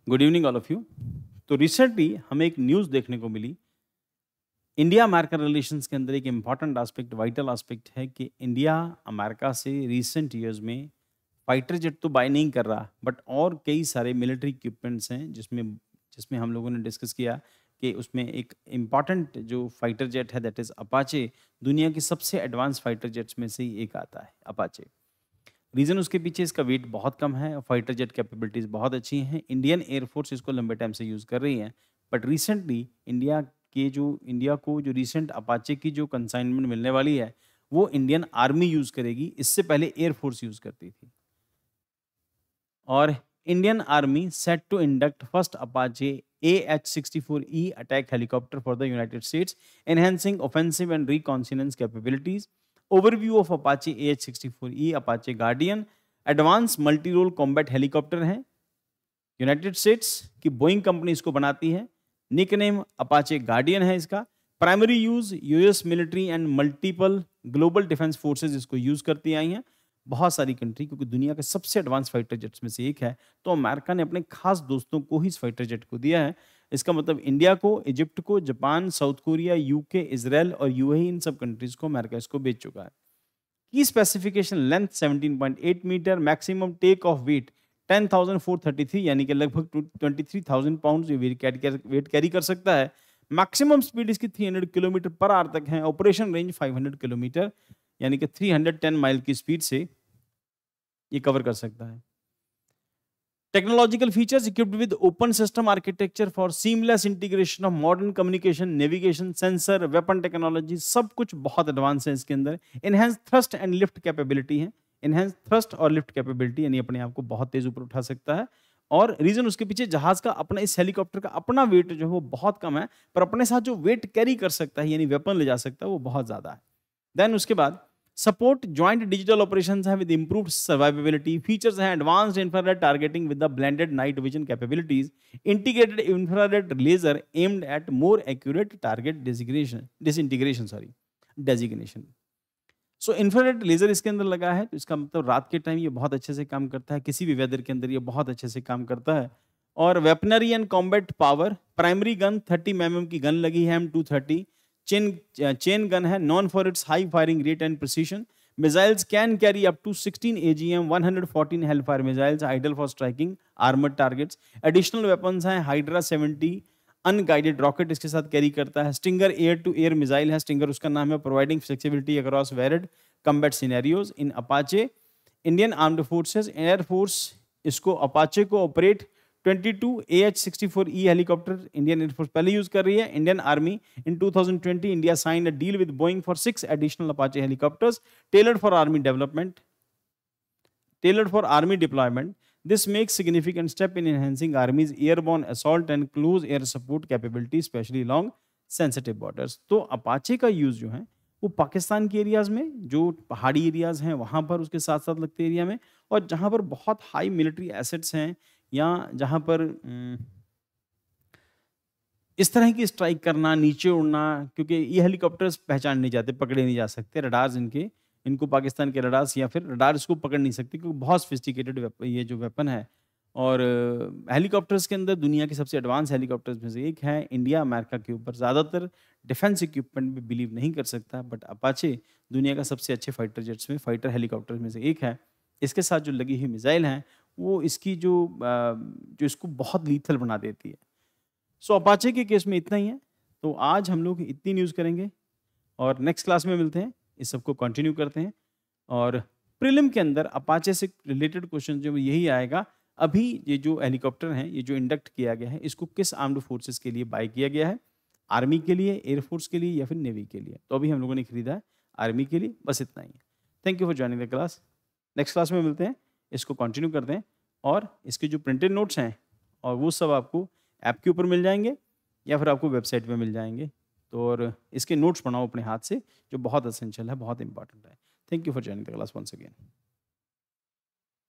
Good evening all of you. तो recently हमें एक न्यूज़ देखने को मिली। इंडिया अमेरिका रिलेशंस के अंदर एक इम्पॉर्टेंट एस्पेक्ट, वाइटल एस्पेक्ट है कि इंडिया अमेरिका से रिसेंट ईयर्स में फाइटर जेट तो बाय नहीं कर रहा, बट और कई सारे मिलिट्री इक्विपमेंट्स हैं जिसमें जिसमें हम लोगों ने डिस्कस किया कि उसमें एक इम्पॉर्टेंट जो फाइटर जेट है दैट इज़ अपाचे। दुनिया की सबसे एडवांस फाइटर जेट्स में से ही एक आता है अपाचे। रीज़न उसके पीछे इसका वेट बहुत कम है और फाइटर जेट कैपेबिलिटीज़ बहुत अच्छी हैं। इंडियन एयरफोर्स इसको लंबे टाइम से यूज़ कर रही है। बट रिसेंटली इंडिया को जो रिसेंट अपाचे की जो कंसाइनमेंट मिलने वाली है, वो इंडियन आर्मी यूज़ करेगी। इससे पहले एयरफोर्स यूज़ करती थी। और Indian army set to induct first Apache AH-64E attack helicopter for the United States, enhancing offensive and reconnaissance capabilities. Overview of Apache AH-64E Apache guardian advance multi role combat helicopter है। United States की Boeing company इसको बनाती है। Nickname Apache guardian है इसका। Primary use US military and multiple global defence forces इसको use करती आई हैं। बहुत सारी कंट्री, क्योंकि दुनिया के सबसे एडवांस फाइटर जेट्स में से एक है, तो अमेरिका ने अपने खास दोस्तों को ही इस फाइटर जेट को दिया है। इसका मतलब इंडिया को, इजिप्ट को, Japan, South Korea, UK, Israel और यूएई, इन सब कंट्रीज को अमेरिका इसको बेच चुका है। की स्पेसिफिकेशन लेंथ 17.8 मीटर, मैक्सिमम टेक ऑफ वेट 10,433 यानी कि लगभग 23,000 पाउंड वेट कैरी कर सकता है। मैक्सिमम स्पीड इसकी 300 किलोमीटर पर आवर तक है। ऑपरेशन रेंज 500 किलोमीटर यानी कि 310 माइल की स्पीड से ये कवर कर सकता है। Technological features equipped with open system architecture for seamless integration of modern communication, navigation, sensor, weapon technology, सब कुछ बहुत एडवांस है इसके अंदर। Enhance thrust and lift capability है। इनहेंस थ्रस्ट और लिफ्ट कैपेबिलिटी यानी अपने आप को बहुत तेज ऊपर उठा सकता है। और रीजन उसके पीछे जहाज का अपना, इस हेलीकॉप्टर का अपना वेट जो है वो बहुत कम है, पर अपने साथ जो वेट कैरी कर सकता है यानी वेपन ले जा सकता है वो बहुत ज्यादा है। देन उसके बाद सपोर्ट ज्वाइंट डिजिटल ऑपरेशंस है विद इंप्रूव्ड सर्वाइवेबिलिटी। फीचर्स हैं advanced infrared targeting with the blended night vision capabilities, integrated infrared laser aimed at more accurate target designation. So infrared laser इसके अंदर लगा है, तो इसका मतलब रात के टाइम ये बहुत अच्छे से काम करता है, किसी भी वेदर के अंदर ये बहुत अच्छे से काम करता है। और weaponry and combat power, primary gun 30 mm की गन लगी है M230। चेन गन है, known for its high firing rate and precision. Missiles can carry up to 16 AGM, 114 hellfire missiles ideal for striking armoured targets. Additional weapons हैं, Hydra 70 unguided rocket इसके साथ carry करता है। Stinger air to air missile है, stinger उसका नाम है, providing flexibility across varied combat scenarios in Apache. Indian armed forces air force इसको अपाचे को operate 22 AH-64E helicopter Indian air force पहले यूज कर रही है। Indian army in 2020 India signed a deal with Boeing for 6 additional Apache helicopters tailored for army development, tailored for army deployment. This makes significant step in enhancing Army's airborne assault and close air support capability, especially along sensitive borders. तो Apache का use जो है वो पाकिस्तान के areas में, जो पहाड़ी areas हैं वहाँ पर, उसके साथ साथ लगते एरिया में, और जहाँ पर बहुत हाई मिलिट्री एसेट्स हैं या जहाँ पर इस तरह की स्ट्राइक करना, नीचे उड़ना, क्योंकि ये हेलीकॉप्टर्स पहचान नहीं जाते, पकड़े नहीं जा सकते, रडार्स इनको पाकिस्तान के रडार्स या फिर रडार इसको पकड़ नहीं सकते, क्योंकि बहुत सोफिस्टिकेटेड ये जो वेपन है। और हेलीकॉप्टर्स के अंदर दुनिया के सबसे एडवांस हेलीकॉप्टर्स में से एक है। इंडिया अमेरिका के ऊपर ज़्यादातर डिफेंस इक्विपमेंट में बिलीव नहीं कर सकता, बट अपाचे दुनिया का सबसे अच्छे फाइटर जेट्स में, फाइटर हेलीकॉप्टर्स में से एक है। इसके साथ जो लगी हुई मिसाइल हैं वो इसकी जो इसको बहुत लीथल बना देती है। सो अपाचे के केस में इतना ही है। तो आज हम लोग इतनी न्यूज़ करेंगे और नेक्स्ट क्लास में मिलते हैं, इस सबको कंटिन्यू करते हैं। और प्रीलिम के अंदर अपाचे से रिलेटेड क्वेश्चन जो यही आएगा, अभी ये जो हेलीकॉप्टर हैं, ये जो इंडक्ट किया गया है, इसको किस आर्म्ड फोर्सेस के लिए बाय किया गया है, आर्मी के लिए, एयरफोर्स के लिए या फिर नेवी के लिए? तो अभी हम लोगों ने खरीदा है आर्मी के लिए। बस इतना ही है। Thank you for joining the class. Next class में मिलते हैं, इसको कंटिन्यू करते हैं। और इसके जो प्रिंटेड नोट्स हैं और वो सब आपको ऐप के ऊपर मिल जाएंगे या फिर आपको वेबसाइट पे मिल जाएंगे। तो और इसके नोट्स बनाओ अपने हाथ से, जो बहुत असेंशियल है, बहुत इंपॉर्टेंट है। Thank you for joining the class once again.